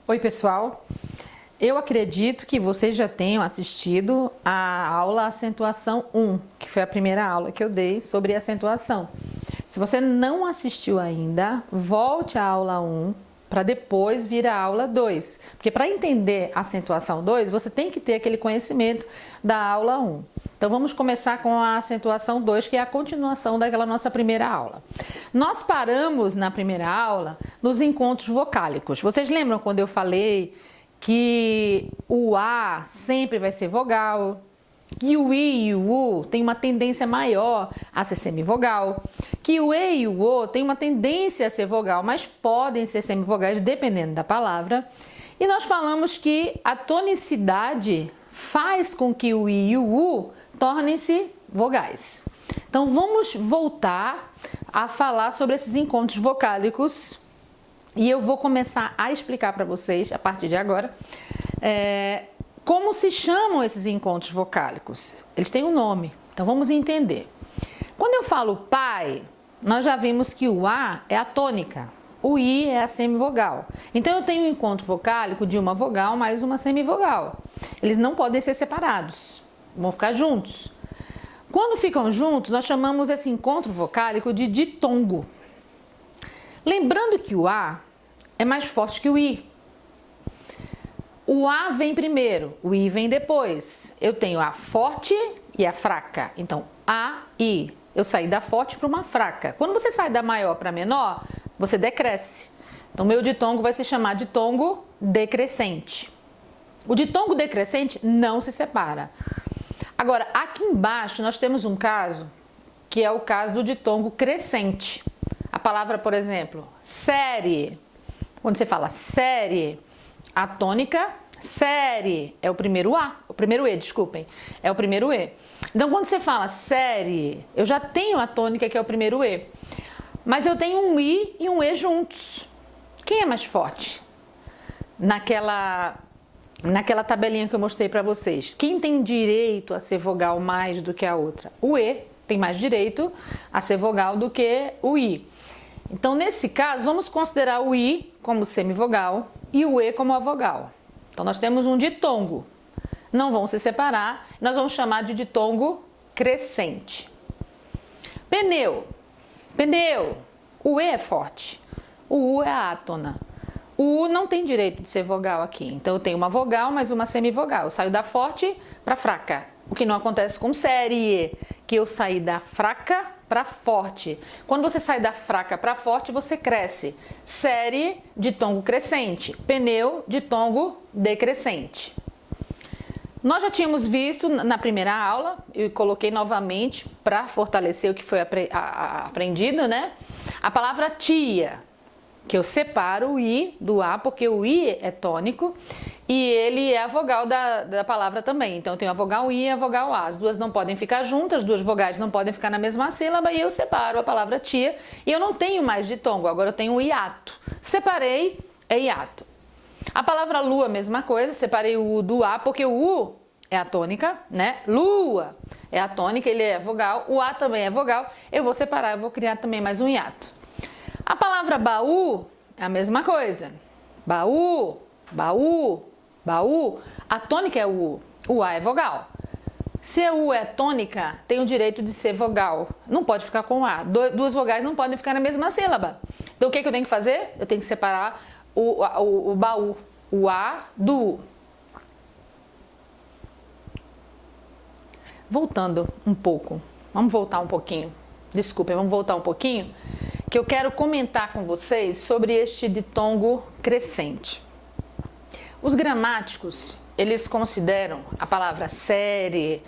Oi, pessoal. Eu acredito que vocês já tenham assistido a aula Acentuação 1, que foi a primeira aula que eu dei sobre acentuação. Se você não assistiu ainda, volte à aula 1 para depois vir à aula 2. Porque para entender a acentuação 2, você tem que ter aquele conhecimento da aula 1. Então vamos começar com a acentuação 2, que é a continuação daquela nossa primeira aula. Nós paramos na primeira aula nos encontros vocálicos. Vocês lembram quando eu falei que o A sempre vai ser vogal, que o I e o U tem uma tendência maior a ser semivogal, que o E e o O tem uma tendência a ser vogal, mas podem ser semivogais dependendo da palavra. E nós falamos que a tonicidade faz com que o I e o U tornem-se vogais. Então vamos voltar a falar sobre esses encontros vocálicos e eu vou começar a explicar para vocês, a partir de agora, como se chamam esses encontros vocálicos. Eles têm um nome, então vamos entender. Quando eu falo pai, nós já vimos que o A é a tônica, o I é a semivogal. Então eu tenho um encontro vocálico de uma vogal mais uma semivogal. Eles não podem ser separados, vão ficar juntos. Quando ficam juntos, nós chamamos esse encontro vocálico de ditongo. Lembrando que o A é mais forte que o I. O A vem primeiro, o I vem depois. Eu tenho a forte e a fraca. Então, A, I. Eu saí da forte para uma fraca. Quando você sai da maior para menor, você decresce. Então, meu ditongo vai se chamar ditongo decrescente. O ditongo decrescente não se separa. Agora, aqui embaixo nós temos um caso, que é o caso do ditongo crescente. A palavra, por exemplo, série. Quando você fala série, a tônica, série, é o primeiro A, o primeiro E, desculpem, é o primeiro E. Então, quando você fala série, eu já tenho a tônica, que é o primeiro E. Mas eu tenho um I e um E juntos. Quem é mais forte? Naquela tabelinha que eu mostrei para vocês. Quem tem direito a ser vogal mais do que a outra? O E tem mais direito a ser vogal do que o I. Então, nesse caso, vamos considerar o I como semivogal e o E como a vogal. Então, nós temos um ditongo. Não vão se separar, nós vamos chamar de ditongo crescente. Pneu. Pneu. O E é forte. O U é a átona. O U não tem direito de ser vogal aqui. Então, eu tenho uma vogal mais uma semivogal. Eu saio da forte para fraca. O que não acontece com série, que eu saí da fraca para forte. Quando você sai da fraca para forte, você cresce. Série, ditongo crescente. Pneu, ditongo decrescente. Nós já tínhamos visto na primeira aula, eu coloquei novamente para fortalecer o que foi aprendido, né? A palavra tia, que eu separo o I do A, porque o I é tônico e ele é a vogal da palavra também. Então, eu tenho a vogal I e a vogal A. As duas não podem ficar juntas, as duas vogais não podem ficar na mesma sílaba e eu separo a palavra tia. E eu não tenho mais ditongo, agora eu tenho o hiato. Separei, é hiato. A palavra lua, mesma coisa, separei o U do A, porque o U é a tônica, né? Lua é a tônica, ele é vogal, o A também é vogal. Eu vou separar, eu vou criar também mais um hiato. A palavra baú é a mesma coisa. Baú, baú, baú. A tônica é o U. O A é vogal. Se a U é tônica, tem o direito de ser vogal. Não pode ficar com o A. Duas vogais não podem ficar na mesma sílaba. Então, o que eu tenho que fazer? Eu tenho que separar o baú, o A do U. Voltando um pouco. Vamos voltar um pouquinho. Desculpem, vamos voltar um pouquinho. Que eu quero comentar com vocês sobre este ditongo crescente. Os gramáticos, eles consideram a palavra série,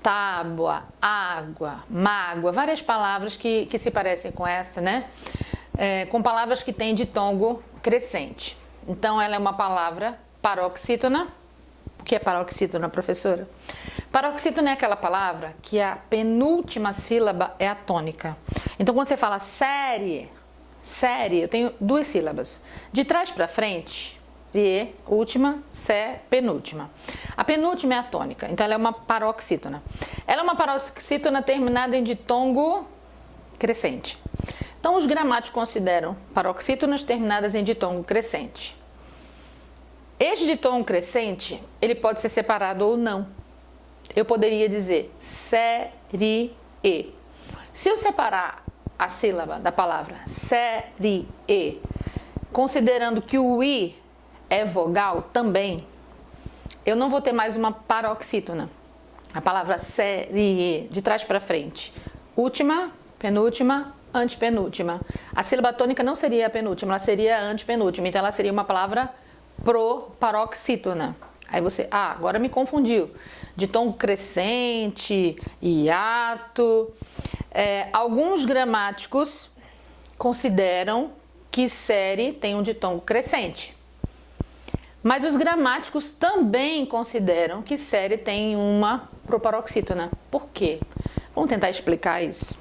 tábua, água, mágoa, várias palavras que se parecem com essa, né? Com palavras que têm ditongo crescente. Então, ela é uma palavra paroxítona. O que é paroxítona, professora? Paroxítona é aquela palavra que a penúltima sílaba é a tônica. Então, quando você fala série, eu tenho duas sílabas. De trás para frente, e, última, sé, penúltima. A penúltima é a tônica, então ela é uma paroxítona. Ela é uma paroxítona terminada em ditongo crescente. Então, os gramáticos consideram paroxítonas terminadas em ditongo crescente. Este ditongo crescente, ele pode ser separado ou não. Eu poderia dizer série. Se eu separar a sílaba da palavra série, considerando que o i é vogal também, eu não vou ter mais uma paroxítona. A palavra série, de trás para frente. Última, penúltima, antepenúltima. A sílaba tônica não seria a penúltima, ela seria a antepenúltima. Então ela seria uma palavra proparoxítona. Aí você, agora me confundiu. Ditongo crescente, hiato. Alguns gramáticos consideram que série tem um ditongo crescente. Mas os gramáticos também consideram que série tem uma proparoxítona. Por quê? Vamos tentar explicar isso.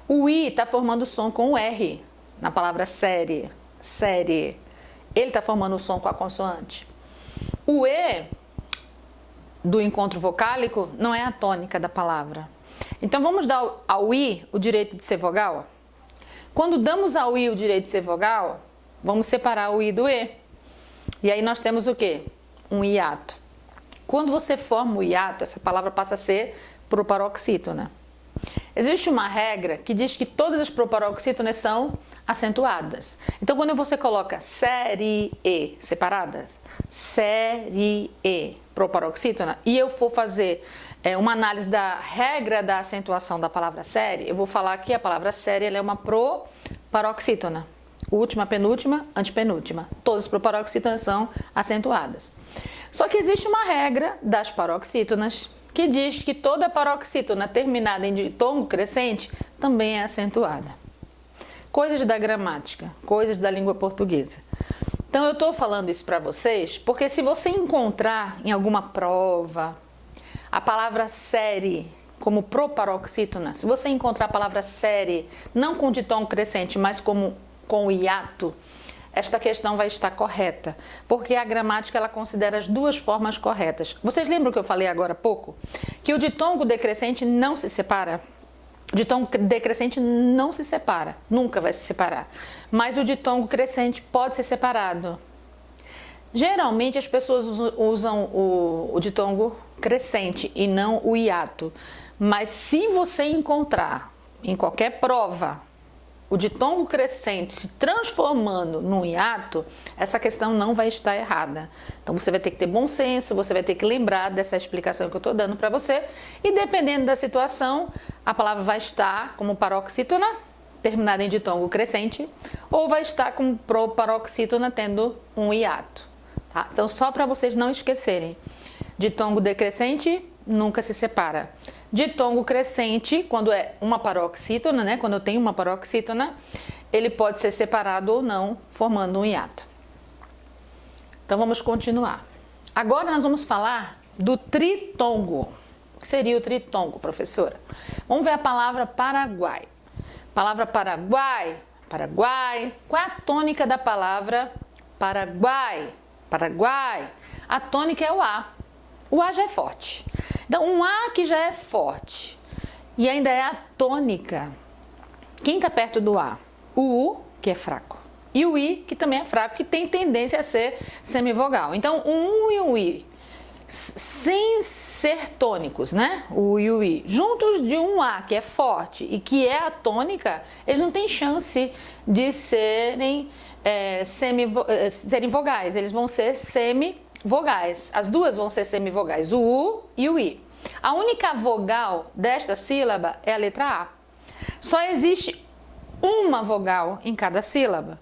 O i está formando som com o r na palavra série. Série. Ele está formando o som com a consoante. O e do encontro vocálico não é a tônica da palavra. Então vamos dar ao i o direito de ser vogal? Quando damos ao i o direito de ser vogal, vamos separar o i do e. E aí nós temos o quê? Um hiato. Quando você forma o hiato, essa palavra passa a ser proparoxítona. Existe uma regra que diz que todas as proparoxítonas são acentuadas. Então quando você coloca série e separadas, série e proparoxítona, e eu for fazer uma análise da regra da acentuação da palavra série, eu vou falar que a palavra série ela é uma proparoxítona. Última, penúltima, antepenúltima. Todas as proparoxítonas são acentuadas. Só que existe uma regra das paroxítonas que diz que toda paroxítona terminada em ditongo crescente também é acentuada. Coisas da gramática, coisas da língua portuguesa. Então eu estou falando isso para vocês porque se você encontrar em alguma prova a palavra série como proparoxítona, se você encontrar a palavra série não com ditongo crescente, mas com o hiato, esta questão vai estar correta, porque a gramática ela considera as duas formas corretas. Vocês lembram que eu falei agora há pouco? Que o ditongo decrescente não se separa? O ditongo decrescente não se separa, nunca vai se separar. Mas o ditongo crescente pode ser separado. Geralmente as pessoas usam o ditongo crescente e não o hiato. Mas se você encontrar em qualquer prova o ditongo crescente se transformando num hiato, essa questão não vai estar errada. Então você vai ter que ter bom senso, você vai ter que lembrar dessa explicação que eu estou dando para você e dependendo da situação, a palavra vai estar como paroxítona, terminada em ditongo crescente, ou vai estar como proparoxítona, tendo um hiato. Tá? Então só para vocês não esquecerem, ditongo decrescente nunca se separa. Ditongo crescente, quando é uma paroxítona, né? Quando eu tenho uma paroxítona, ele pode ser separado ou não, formando um hiato. Então vamos continuar. Agora nós vamos falar do tritongo. O que seria o tritongo, professora? Vamos ver a palavra Paraguai. Palavra Paraguai, Paraguai. Qual é a tônica da palavra Paraguai? Paraguai. A tônica é o A. O A já é forte. Então, um A que já é forte e ainda é a tônica. Quem está perto do A? O U, que é fraco. E o I, que também é fraco, que tem tendência a ser semivogal. Então, um U e um I, sem ser tônicos, né? O U e o I, juntos de um A, que é forte e que é a tônica, eles não têm chance de serem vogais. Eles vão ser semivogais. As duas vão ser semivogais, o U e o I. A única vogal desta sílaba é a letra A. Só existe uma vogal em cada sílaba.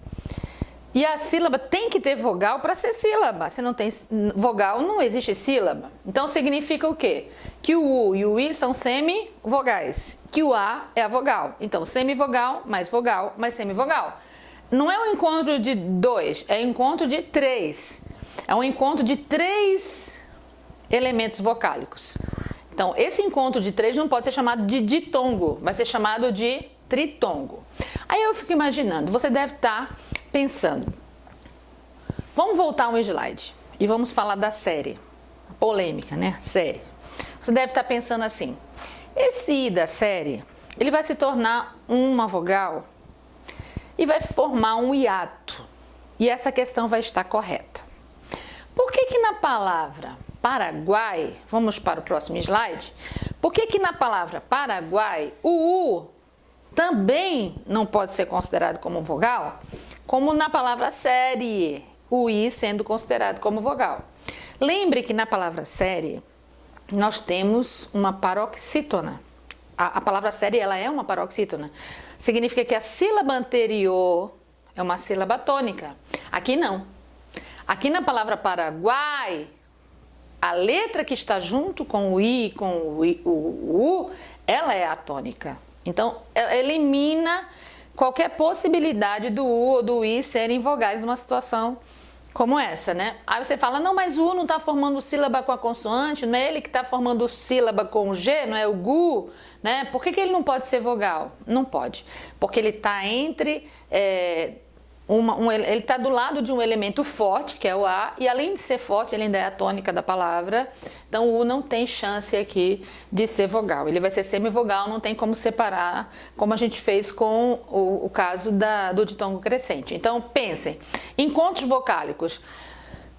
E a sílaba tem que ter vogal para ser sílaba. Se não tem vogal, não existe sílaba. Então significa o quê? Que o U e o I são semivogais. Que o A é a vogal. Então semivogal mais semivogal. Não é um encontro de dois, é um encontro de três. É um encontro de três elementos vocálicos. Então, esse encontro de três não pode ser chamado de ditongo, vai ser chamado de tritongo. Aí eu fico imaginando, você deve estar pensando, vamos voltar um slide e vamos falar da série, polêmica, né? Série. Você deve estar pensando assim, esse I da série, ele vai se tornar uma vogal e vai formar um hiato. E essa questão vai estar correta. Por que que na palavra Paraguai, vamos para o próximo slide, por que que na palavra Paraguai o U também não pode ser considerado como vogal, como na palavra série, o I sendo considerado como vogal? Lembre que na palavra série nós temos uma paroxítona. A palavra série ela é uma paroxítona. Significa que a sílaba anterior é uma sílaba tônica. Aqui não. Aqui na palavra Paraguai, a letra que está junto com o I, com o U, ela é atônica. Então, ela elimina qualquer possibilidade do U ou do I serem vogais numa situação como essa, né? Aí você fala, não, mas o U não está formando sílaba com a consoante, não é ele que está formando sílaba com o G, não é o GU, né? Por que ele não pode ser vogal? Não pode, porque ele está entre... ele está do lado de um elemento forte, que é o A, e além de ser forte, ele ainda é a tônica da palavra, então o U não tem chance aqui de ser vogal. Ele vai ser semivogal, não tem como separar, como a gente fez com o caso do ditongo crescente. Então, pensem, encontros vocálicos.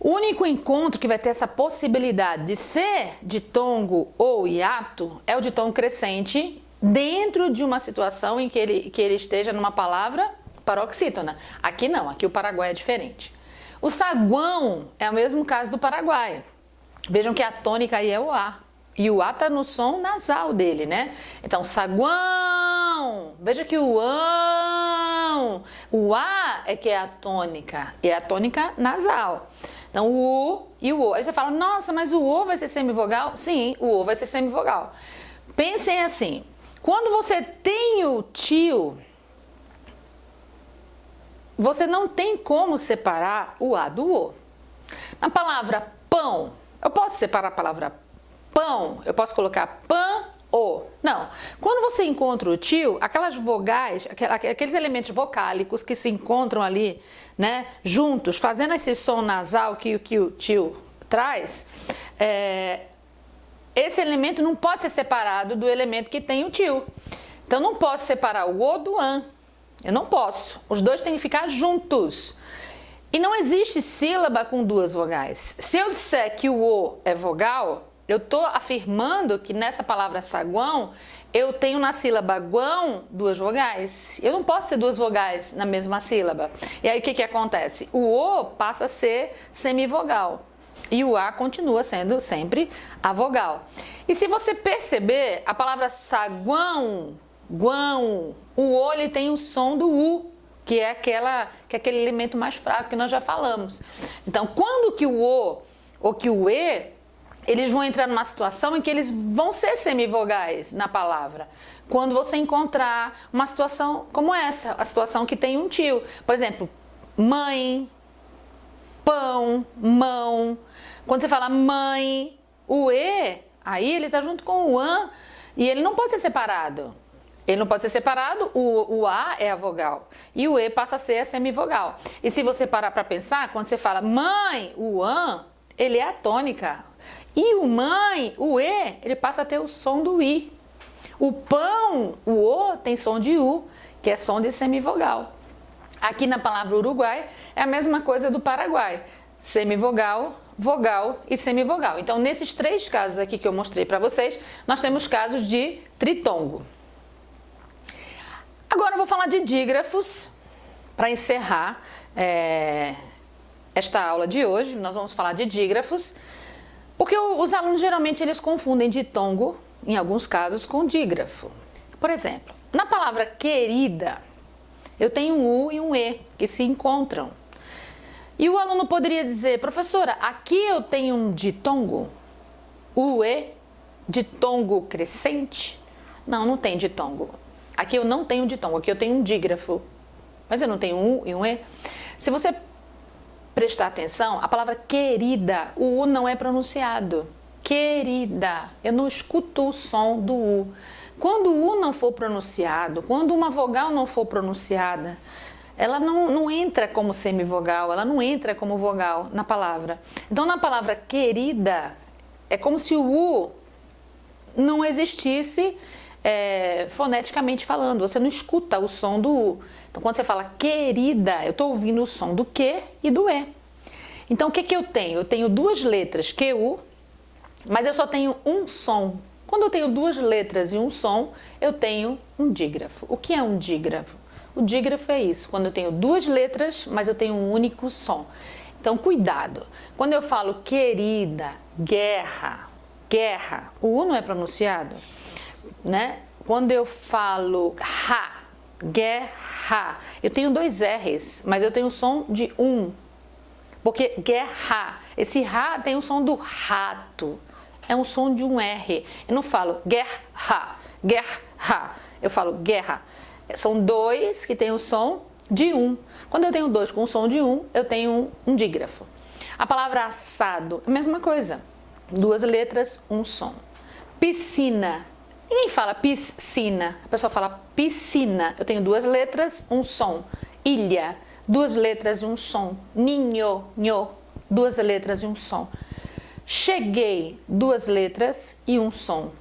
O único encontro que vai ter essa possibilidade de ser ditongo ou hiato é o ditongo crescente, dentro de uma situação em que ele esteja numa palavra paroxítona. Aqui não, aqui o Paraguai é diferente. O saguão é o mesmo caso do Paraguai. Vejam que a tônica aí é o A. E o A está no som nasal dele, né? Então, saguão. Veja que o A é que é a tônica. E é a tônica nasal. Então, o U e o O. Aí você fala, nossa, mas o O vai ser semivogal? Sim, o O vai ser semivogal. Pensem assim, quando você tem o tio, você não tem como separar o A do O. Na palavra pão, eu posso separar a palavra pão? Eu posso colocar pão, o? Não. Quando você encontra o tio, aquelas vogais, aqueles elementos vocálicos que se encontram ali, né, juntos, fazendo esse som nasal que o tio traz, esse elemento não pode ser separado do elemento que tem o tio. Então, não posso separar o O do an. Eu não posso. Os dois têm que ficar juntos. E não existe sílaba com duas vogais. Se eu disser que o O é vogal, eu estou afirmando que nessa palavra saguão, eu tenho na sílaba guão duas vogais. Eu não posso ter duas vogais na mesma sílaba. E aí o que acontece? O O passa a ser semivogal. E o A continua sendo sempre a vogal. E se você perceber, a palavra saguão, guão, o O ele tem o som do U, que é aquele elemento mais fraco que nós já falamos. Então, quando que o O ou que o E, eles vão entrar numa situação em que eles vão ser semivogais na palavra. Quando você encontrar uma situação como essa, a situação que tem um tio. Por exemplo, mãe, pão, mão. Quando você fala mãe, o E, aí ele está junto com o an e ele não pode ser separado. Ele não pode ser separado, o A é a vogal e o E passa a ser a semivogal. E se você parar para pensar, quando você fala mãe, o an, ele é a tônica. E o mãe, o E, ele passa a ter o som do I. O pão, o O, tem som de U, que é som de semivogal. Aqui na palavra Uruguai é a mesma coisa do Paraguai. Semivogal, vogal e semivogal. Então, nesses três casos aqui que eu mostrei para vocês, nós temos casos de tritongo. Agora eu vou falar de dígrafos, para encerrar esta aula de hoje. Nós vamos falar de dígrafos, porque os alunos geralmente eles confundem ditongo, em alguns casos, com dígrafo. Por exemplo, na palavra querida, eu tenho um U e um E que se encontram. E o aluno poderia dizer, professora, aqui eu tenho um ditongo, UE, ditongo crescente? Não, não tem ditongo. Aqui eu não tenho ditongo, aqui eu tenho um dígrafo. Mas eu não tenho um U e um E. Se você prestar atenção, a palavra querida, o U não é pronunciado. Querida, eu não escuto o som do U. Quando o U não for pronunciado, quando uma vogal não for pronunciada, ela não entra como semivogal, ela não entra como vogal na palavra. Então, na palavra querida, é como se o U não existisse foneticamente falando. Você não escuta o som do U. Então, quando você fala querida, eu estou ouvindo o som do Q e do E. Então, o que que eu tenho? Eu tenho duas letras, QU, mas eu só tenho um som. Quando eu tenho duas letras e um som, eu tenho um dígrafo. O que é um dígrafo? O dígrafo é isso, quando eu tenho duas letras, mas eu tenho um único som. Então, cuidado. Quando eu falo querida, guerra, guerra, o U não é pronunciado, né? Quando eu falo guerra, eu tenho dois R's, mas eu tenho o som de um. Porque guerra, esse ra tem o som do rato, é um som de um R. Eu não falo guerra, guerra, eu falo guerra. São dois que tem o som de um. Quando eu tenho dois com o som de um, eu tenho um dígrafo. A palavra assado, a mesma coisa. Duas letras, um som. Piscina. Ninguém fala piscina, a pessoa fala piscina. Eu tenho duas letras, um som. Ilha, duas letras e um som. Ninho, nho, duas letras e um som. Cheguei, duas letras e um som.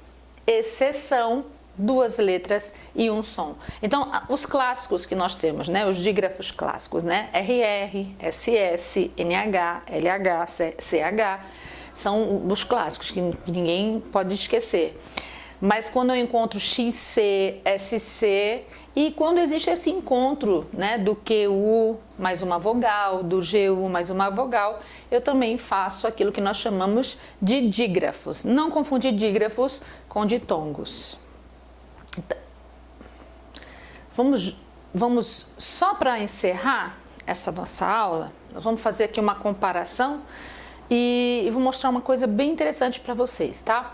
Exceção, duas letras e um som. Então, os clássicos que nós temos, né? Os dígrafos clássicos, né? RR, SS, NH, LH, CH, são os clássicos que ninguém pode esquecer. Mas quando eu encontro XC, SC, e quando existe esse encontro, né, do QU mais uma vogal, do GU mais uma vogal, eu também faço aquilo que nós chamamos de dígrafos. Não confundir dígrafos com ditongos. Vamos só para encerrar essa nossa aula, nós vamos fazer aqui uma comparação e vou mostrar uma coisa bem interessante para vocês, tá?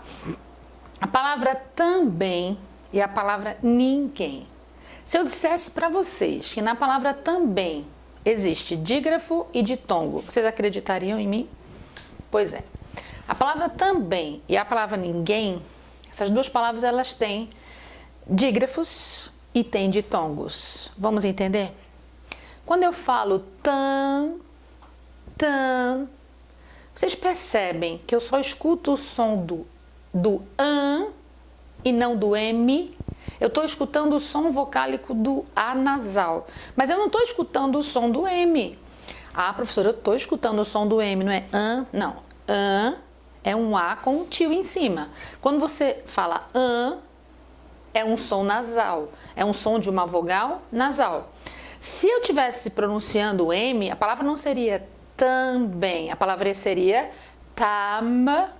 A palavra também e a palavra ninguém. Se eu dissesse para vocês que na palavra também existe dígrafo e ditongo, vocês acreditariam em mim? Pois é. A palavra também e a palavra ninguém, essas duas palavras elas têm dígrafos e têm ditongos. Vamos entender? Quando eu falo tan, vocês percebem que eu só escuto o som do an e não do m. Eu estou escutando o som vocálico do A nasal, mas eu não estou escutando o som do M. Ah, professora, eu estou escutando o som do M, não é an? Não, an é um A com um tio em cima. Quando você fala an, é um som nasal, é um som de uma vogal nasal. Se eu estivesse pronunciando o M, a palavra não seria também, a palavra seria tam,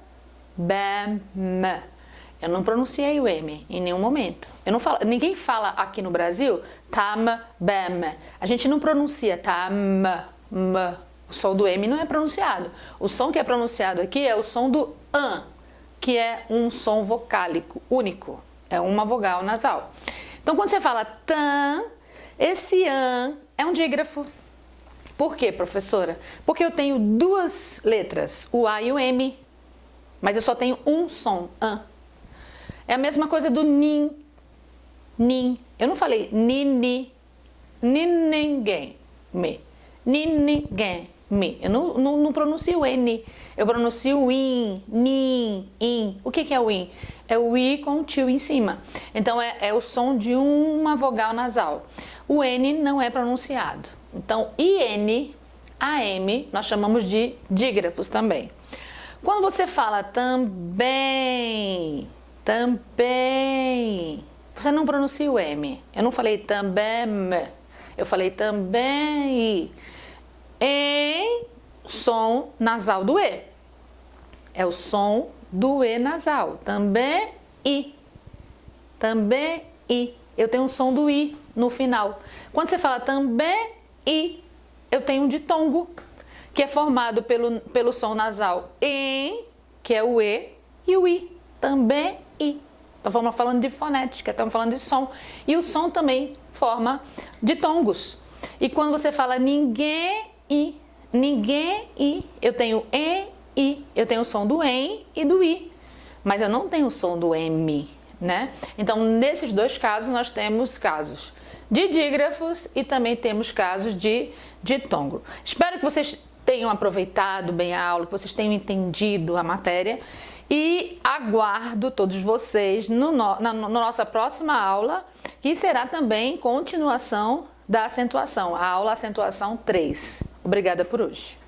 bam, eu não pronunciei o M em nenhum momento. Eu não falo, ninguém fala aqui no Brasil tam, bam. A gente não pronuncia tam, m. O som do M não é pronunciado. O som que é pronunciado aqui é o som do an, que é um som vocálico único. É uma vogal nasal. Então, quando você fala tan, esse an é um dígrafo. Por quê, professora? Porque eu tenho duas letras, o A e o M, mas eu só tenho um som, an. É a mesma coisa do nin, nin. Eu não falei nini, ninguém, me. Ninguém, me. Eu não pronuncio o N, eu pronuncio o in, nin, in. O que é o in? É o I com o tio em cima. Então, é o som de uma vogal nasal. O N não é pronunciado. Então, IN, AM, nós chamamos de dígrafos também. Quando você fala também, você não pronuncia o M. Eu não falei também, eu falei também. Em som nasal do E. É o som do E nasal. Também I. Também I. Eu tenho um som do I no final. Quando você fala também I, eu tenho um ditongo, que é formado pelo som nasal em, que é o E, e o I, também I. Então, estamos falando de fonética, estamos falando de som. E o som também forma ditongos. E quando você fala ninguém I, eu tenho E, I. Eu tenho o som do em e do I. Mas eu não tenho o som do M, né? Então, nesses dois casos, nós temos casos de dígrafos e também temos casos de ditongo. Espero que vocês tenham aproveitado bem a aula, que vocês tenham entendido a matéria e aguardo todos vocês na nossa próxima aula, que será também continuação da acentuação, a aula acentuação 3. Obrigada por hoje.